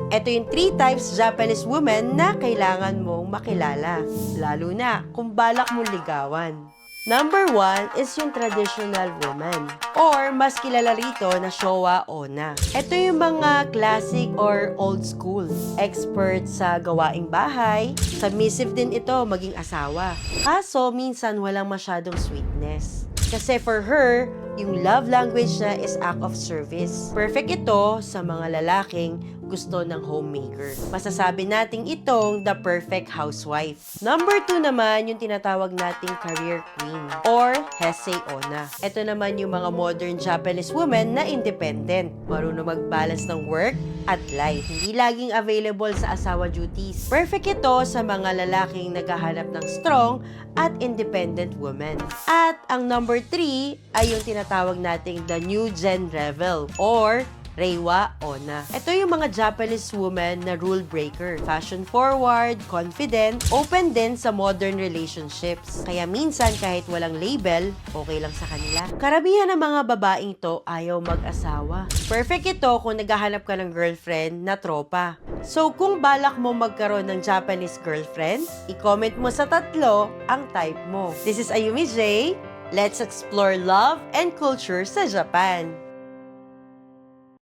Ito yung 3 types Japanese women na kailangan mong makilala, lalo na kung balak mong ligawan. Number 1 is yung traditional woman, or mas kilala rito na Showa Onna. Ito yung mga classic or old school. Expert sa gawaing bahay, submissive din ito maging asawa. Kaso minsan walang masyadong sweetness. Kasi for her, yung love language na is act of service. Perfect ito sa mga lalaking gusto ng homemaker. Masasabi nating itong the perfect housewife. Number 2 naman yung tinatawag nating career queen or Heisei Onna. Ito naman yung mga modern Japanese women na independent, marunong mag-balance ng work at life. Hindi laging available sa asawa duties. Perfect ito sa mga lalaking naghahanap ng strong at independent woman. At ang number 3 ay yung tinatawag nating the new gen rebel or Reiwa Onna. Ito yung mga Japanese woman na rule breaker. Fashion forward, confident, open din sa modern relationships. Kaya minsan kahit walang label, okay lang sa kanila. Karamihan ng mga babaeng to ayaw mag-asawa. Perfect ito kung naghahanap ka ng girlfriend na tropa. So kung balak mo magkaroon ng Japanese girlfriend, i-comment mo sa 3 ang type mo. This is Ayumi J. Let's explore love and culture sa Japan.